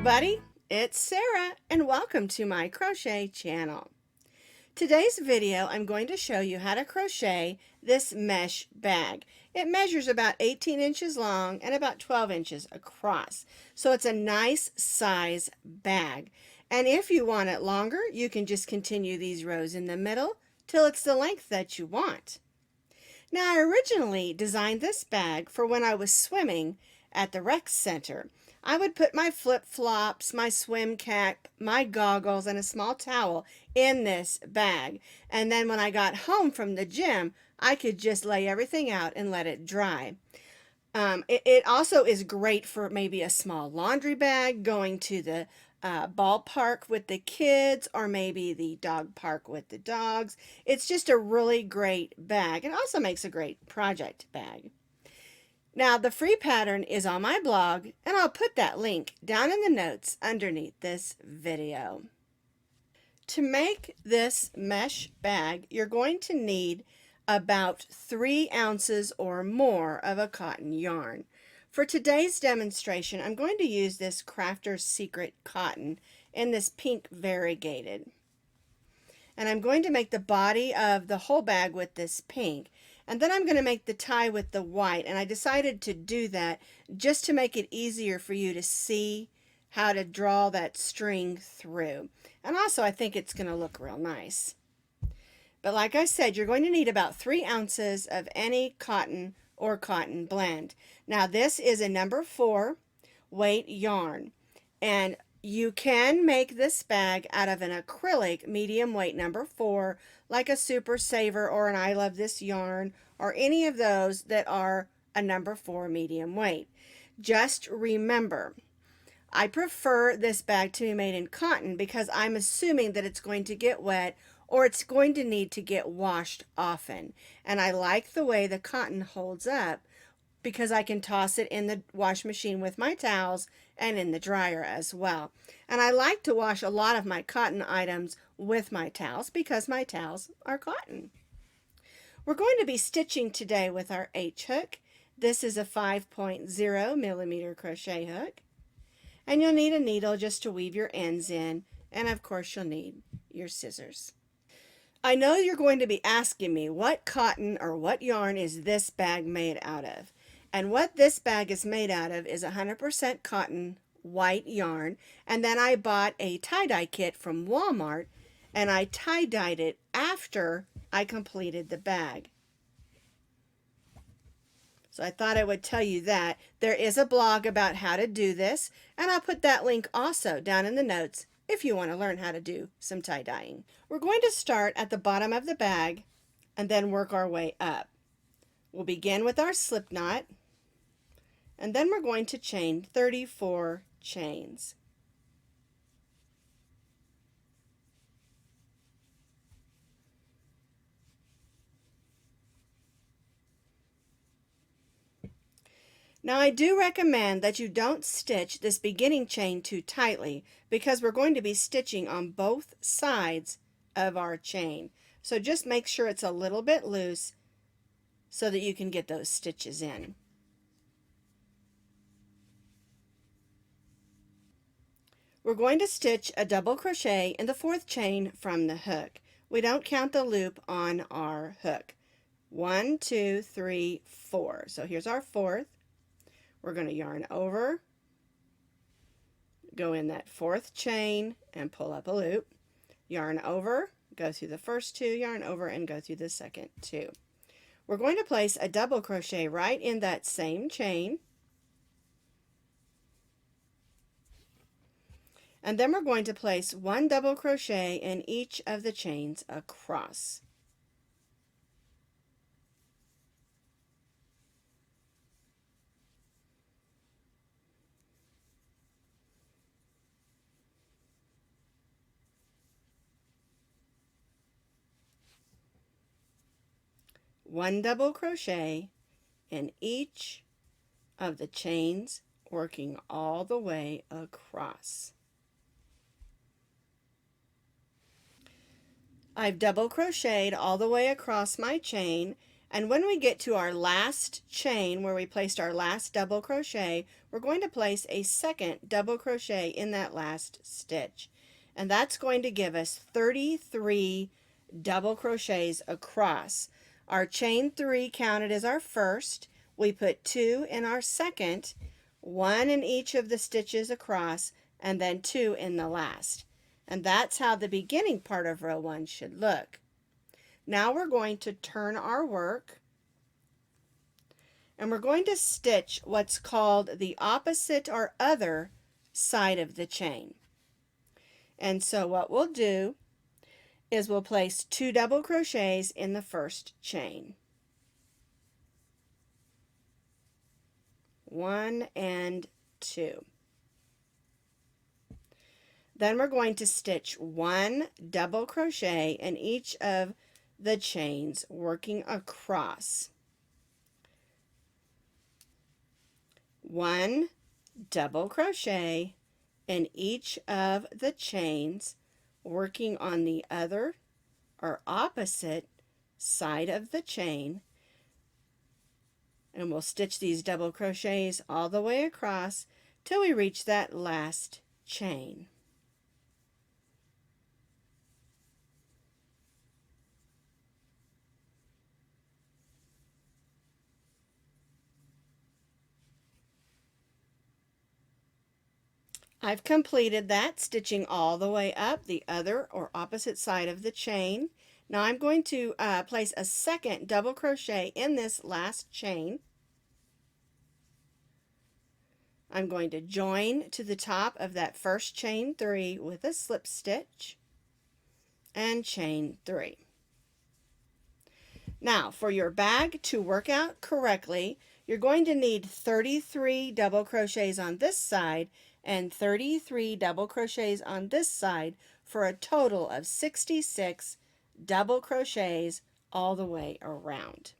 everybody, it's Sarah and welcome to my crochet channel. Today's video I'm going to show you how to crochet this mesh bag. It measures about 18 inches long and about 12 inches across, so it's a nice size bag. And if you want it longer, you can just continue these rows in the middle till it's the length that you want. Now, I originally designed this bag for when I was swimming at the rec center. I would put my flip-flops, my swim cap, my goggles, and a small towel in this bag. And then when I got home from the gym, I could just lay everything out and let it dry. It also is great for maybe a small laundry bag, going to the ballpark with the kids, or maybe the dog park with the dogs. It's just a really great bag. It also makes a great project bag. Now, the free pattern is on my blog, and I'll put that link down in the notes underneath this video. To make this mesh bag, you're going to need about 3 ounces or more of a cotton yarn. For today's demonstration, I'm going to use this Crafter's Secret cotton in this pink variegated. And I'm going to make the body of the whole bag with this pink. And then I'm going to make the tie with the white. And I decided to do that just to make it easier for you to see how to draw that string through. And also I think it's going to look real nice. But like I said, you're going to need about 3 ounces of any cotton or cotton blend. Now this is a number 4 weight yarn, and you can make this bag out of an acrylic medium weight number 4, like a Super Saver or an I Love This Yarn, or any of those that are a number 4 medium weight. Just remember, I prefer this bag to be made in cotton because I'm assuming that it's going to get wet or it's going to need to get washed often. And I like the way the cotton holds up because I can toss it in the wash machine with my towels and in the dryer as well. And I like to wash a lot of my cotton items with my towels because my towels are cotton. We're going to be stitching today with our H hook. This is a 5.0 millimeter crochet hook. And you'll need a needle just to weave your ends in, and of course you'll need your scissors. I know you're going to be asking me what cotton or what yarn is this bag made out of. And what this bag is made out of is 100% cotton white yarn. And then I bought a tie-dye kit from Walmart, and I tie-dyed it after I completed the bag. So I thought I would tell you that. There is a blog about how to do this, and I'll put that link also down in the notes if you want to learn how to do some tie-dyeing. We're going to start at the bottom of the bag and then work our way up. We'll begin with our slip knot, and then we're going to chain 34 chains. Now I do recommend that you don't stitch this beginning chain too tightly because we're going to be stitching on both sides of our chain. So just make sure it's a little bit loose so that you can get those stitches in. We're going to stitch a double crochet in the 4th chain from the hook. We don't count the loop on our hook. 1, 2, 3, 4. So here's our 4th. We're going to yarn over, go in that 4th chain and pull up a loop, yarn over, go through the first 2, yarn over, and go through the second 2. We're going to place a double crochet right in that same chain, and then we're going to place 1 double crochet in each of the chains across. One double crochet in each of the chains, working all the way across. I've double crocheted all the way across my chain, And when we get to our last chain where we placed our last double crochet, we're going to place a second double crochet in that last stitch. And that's going to give us 33 double crochets across. Our chain 3 counted as our first. We put 2 in our second, 1 in each of the stitches across, and then 2 in the last. And that's how the beginning part of row 1 should look. Now we're going to turn our work, and we're going to stitch what's called the opposite or other side of the chain. And so what we'll do is we'll place 2 double crochets in the first chain. 1 and 2. Then we're going to stitch 1 double crochet in each of the chains working across. 1 double crochet in each of the chains working on the other or opposite side of the chain, and we'll stitch these double crochets all the way across till we reach that last chain. I've completed that, stitching all the way up the other or opposite side of the chain. Now I'm going to place a second double crochet in this last chain. I'm going to join to the top of that first chain 3 with a slip stitch and chain 3. Now for your bag to work out correctly, you're going to need 33 double crochets on this side and 33 double crochets on this side for a total of 66 double crochets all the way around.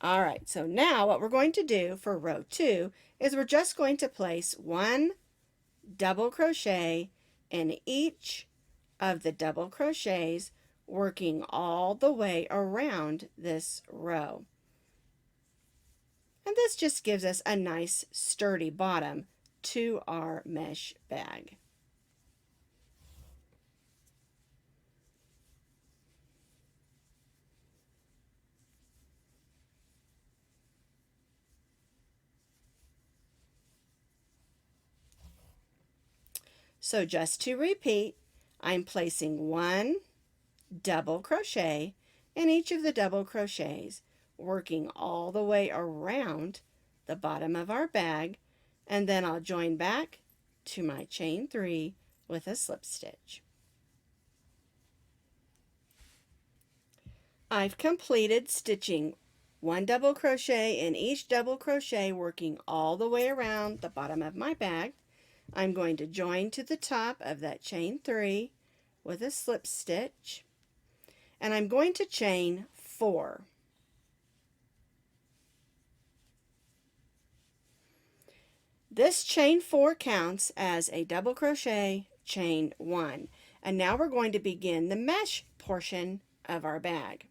Alright, so now what we're going to do for row 2 is we're just going to place 1 double crochet in each of the double crochets working all the way around this row. And this just gives us a nice sturdy bottom to our mesh bag. So just to repeat, I'm placing 1 double crochet in each of the double crochets, working all the way around the bottom of our bag, and then I'll join back to my chain 3 with a slip stitch. I've completed stitching 1 double crochet in each double crochet, working all the way around the bottom of my bag. I'm going to join to the top of that chain 3 with a slip stitch, and I'm going to chain 4. This chain 4 counts as a double crochet, chain 1. And now we're going to begin the mesh portion of our bag.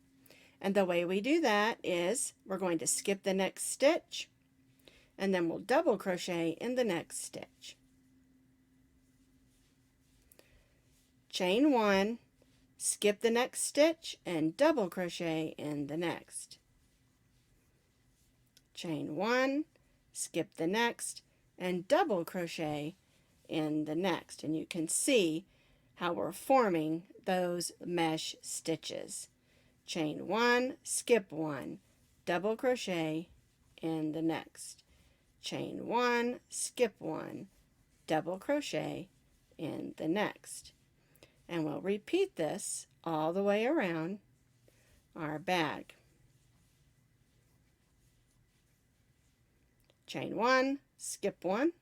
And the way we do that is we're going to skip the next stitch, and then we'll double crochet in the next stitch. Chain 1, skip the next stitch, and double crochet in the next. Chain 1, skip the next, and double crochet in the next. And you can see how we're forming those mesh stitches. Chain 1, skip 1, double crochet in the next. Chain 1, skip 1, double crochet in the next. And we'll repeat this all the way around our bag. Chain 1, skip 1,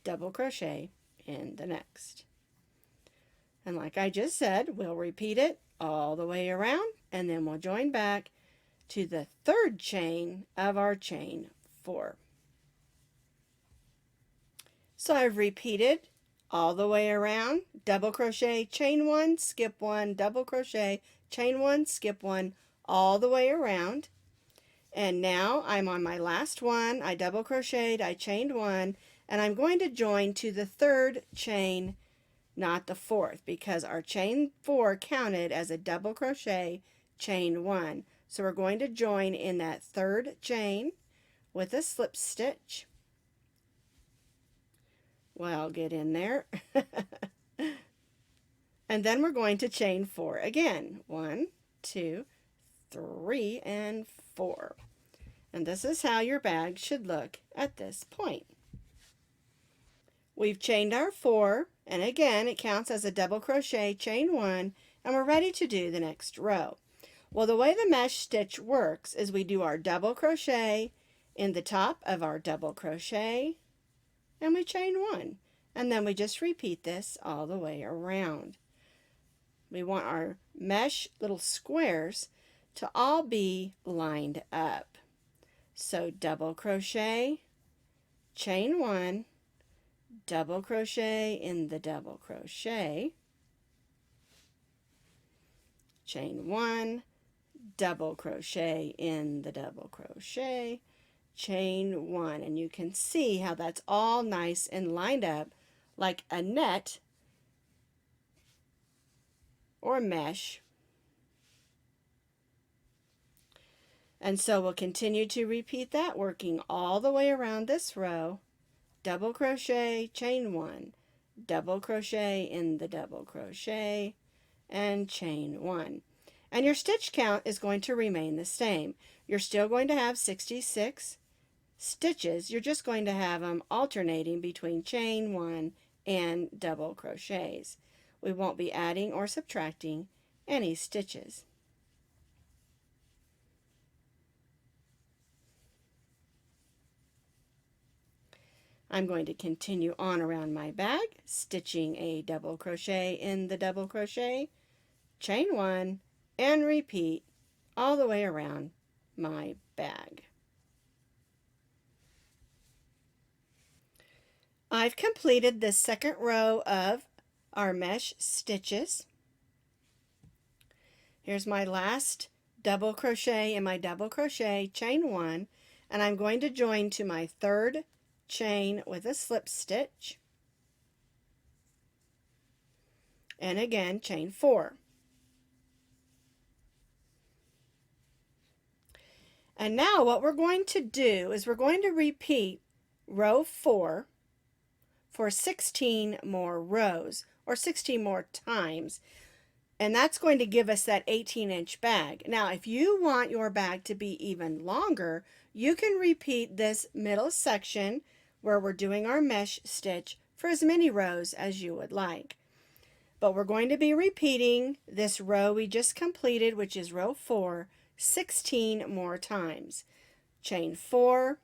double crochet in the next. And like I just said, we'll repeat it all the way around, and then we'll join back to the third chain of our chain 4. So I've repeated all the way around, double crochet, chain one, skip one, double crochet, chain one, skip one, all the way around. And now I'm on my last one. I double crocheted, I chained one, and I'm going to join to the third chain, not the fourth, because our chain 4 counted as a double crochet, chain one. So we're going to join in that third chain with a slip stitch. Well, get in there. And then we're going to chain 4 again. 1, 2, 3, and 4. And this is how your bag should look at this point. We've chained our 4, and again it counts as a double crochet, chain 1, and we're ready to do the next row. Well, the way the mesh stitch works is we do our double crochet in the top of our double crochet, and we chain 1, and then we just repeat this all the way around. We want our mesh little squares to all be lined up. So double crochet, chain 1, double crochet in the double crochet, chain 1, double crochet in the double crochet, chain 1, and you can see how that's all nice and lined up like a net or mesh. And so we'll continue to repeat that, working all the way around this row. Double crochet, chain 1, double crochet in the double crochet, and chain 1. And your stitch count is going to remain the same. You're still going to have 66 stitches. You're just going to have them alternating between chain 1 and double crochets. We won't be adding or subtracting any stitches. I'm going to continue on around my bag, stitching a double crochet in the double crochet, chain 1, and repeat all the way around my bag. I've completed the second row of our mesh stitches. Here's my last double crochet in my double crochet, chain 1, and I'm going to join to my third chain with a slip stitch, and again chain 4. And now what we're going to do is we're going to repeat row 4 for 16 more rows, or 16 more times, and that's going to give us that 18-inch bag. Now if you want your bag to be even longer, you can repeat this middle section where we're doing our mesh stitch for as many rows as you would like. But we're going to be repeating this row we just completed, which is row 4, 16 more times. Chain 4,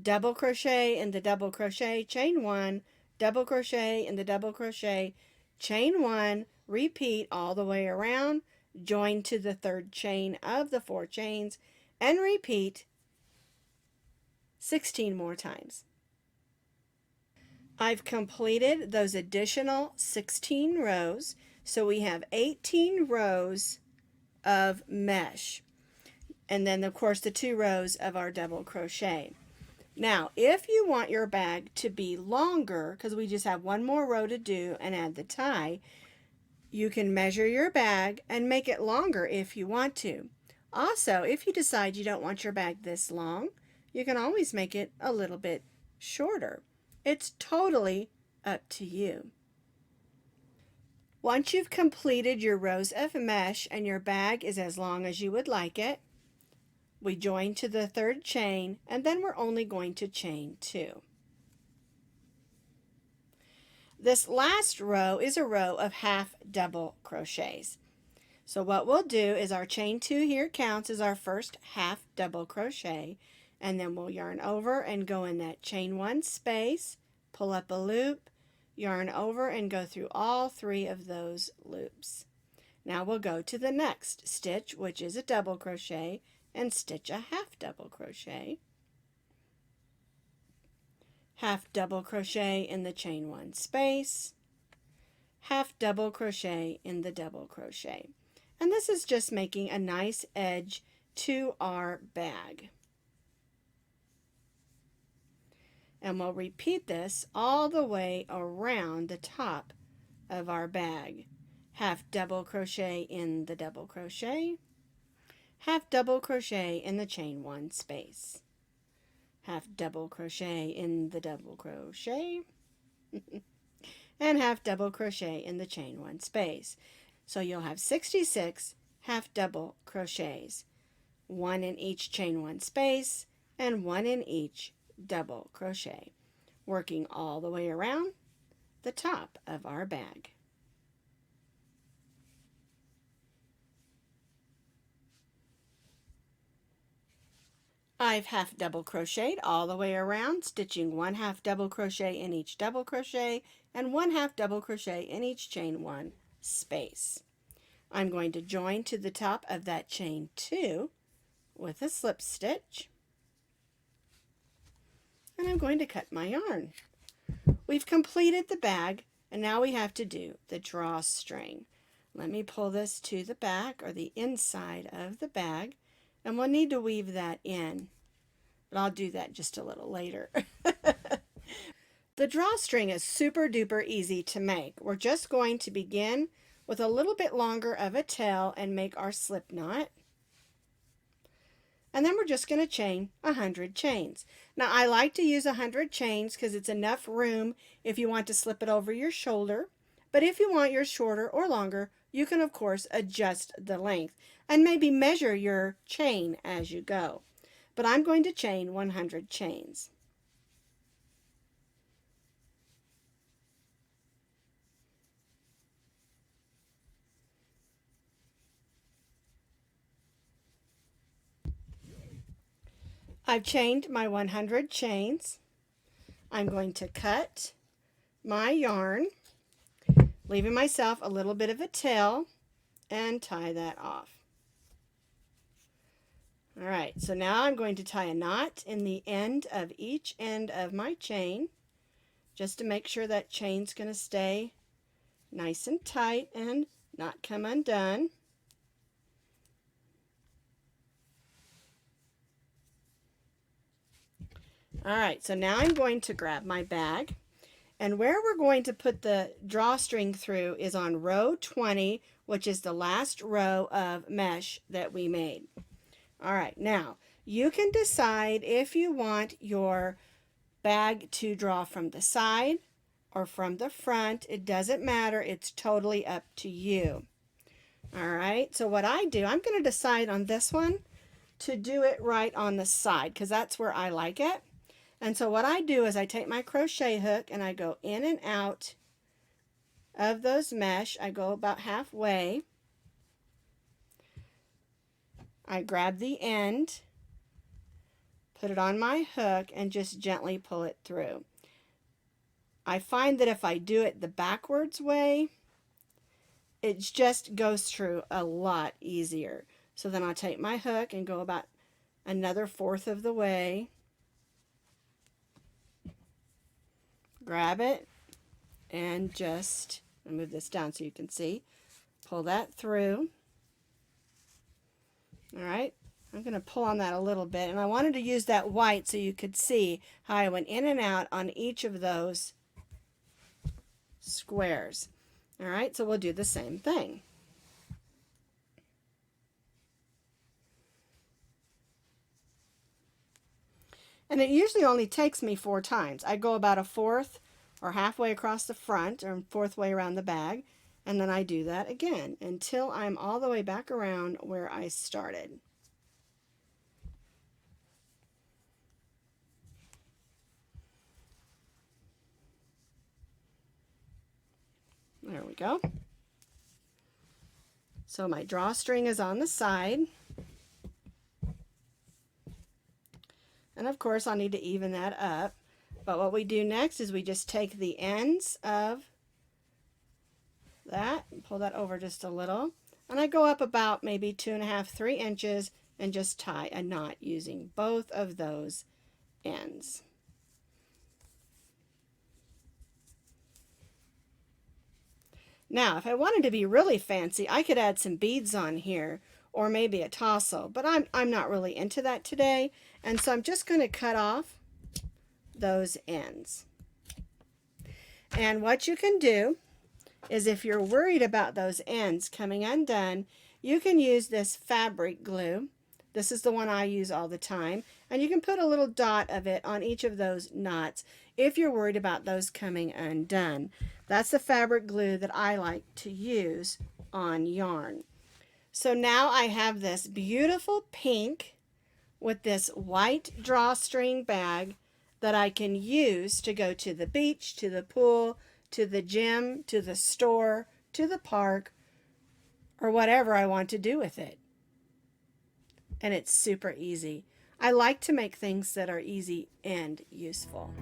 double crochet in the double crochet, chain 1, double crochet in the double crochet, chain 1, repeat all the way around, join to the third chain of the 4 chains, and repeat 16 more times. I've completed those additional 16 rows, so we have 18 rows of mesh, and then of course the 2 rows of our double crochet. Now if you want your bag to be longer, because we just have one more row to do and add the tie, you can measure your bag and make it longer if you want to. Also, if you decide you don't want your bag this long, you can always make it a little bit shorter. It's totally up to you. Once you've completed your rows of mesh and your bag is as long as you would like it, we join to the third chain, and then we're only going to chain 2. This last row is a row of half double crochets. So what we'll do is our chain 2 here counts as our first half double crochet, and then we'll yarn over and go in that chain 1 space, pull up a loop, yarn over and go through all 3 of those loops. Now we'll go to the next stitch, which is a double crochet, and stitch a half double crochet, half double crochet in the chain 1 space, half double crochet in the double crochet. And this is just making a nice edge to our bag. And we'll repeat this all the way around the top of our bag. Half double crochet in the double crochet, half double crochet in the chain 1 space, half double crochet in the double crochet, and half double crochet in the chain 1 space. So you'll have 66 half double crochets, 1 in each chain 1 space and 1 in each double crochet, working all the way around the top of our bag. I've half double crocheted all the way around, stitching 1 half double crochet in each double crochet and 1 half double crochet in each chain 1 space. I'm going to join to the top of that chain 2 with a slip stitch, and I'm going to cut my yarn. We've completed the bag, and now we have to do the drawstring. Let me pull this to the back or the inside of the bag, and we'll need to weave that in, but I'll do that just a little later. The drawstring is super duper easy to make. We're just going to begin with a little bit longer of a tail and make our slip knot. And then we're just going to chain 100 chains. Now I like to use 100 chains because it's enough room if you want to slip it over your shoulder. But if you want yours shorter or longer, you can of course adjust the length and maybe measure your chain as you go. But I'm going to chain 100 chains. I've chained my 100 chains. I'm going to cut my yarn, leaving myself a little bit of a tail, and tie that off. All right, so now I'm going to tie a knot in the end of each end of my chain, just to make sure that chain's going to stay nice and tight and not come undone. All right, so now I'm going to grab my bag, and where we're going to put the drawstring through is on row 20, which is the last row of mesh that we made. All right, now you can decide if you want your bag to draw from the side or from the front. It doesn't matter, it's totally up to you. All right, so what I do, I'm going to decide on this one to do it right on the side because that's where I like it. And so what I do is I take my crochet hook and I go in and out of those mesh. I go about halfway. I grab the end, put it on my hook, and just gently pull it through. I find that if I do it the backwards way, it just goes through a lot easier. So then I'll take my hook and go about another fourth of the way. Grab it and just move this down so you can see. Pull that through. All right, I'm going to pull on that a little bit, and I wanted to use that white so you could see how I went in and out on each of those squares. All right, so we'll do the same thing. And it usually only takes me 4 times. I go about a fourth or halfway across the front or fourth way around the bag, and then I do that again until I'm all the way back around where I started. There we go. So my drawstring is on the side. And of course I'll need to even that up. But what we do next is we just take the ends of that and pull that over just a little. And I go up about maybe 2.5, 3 inches and just tie a knot using both of those ends. Now, if I wanted to be really fancy, I could add some beads on here or maybe a tassel, but I'm not really into that today, and so I'm just going to cut off those ends. And what you can do is, if you're worried about those ends coming undone, you can use this fabric glue. This is the one I use all the time, and you can put a little dot of it on each of those knots if you're worried about those coming undone. That's the fabric glue that I like to use on yarn. So now I have this beautiful pink with this white drawstring bag that I can use to go to the beach, to the pool, to the gym, to the store, to the park, or whatever I want to do with it. And it's super easy. I like to make things that are easy and useful.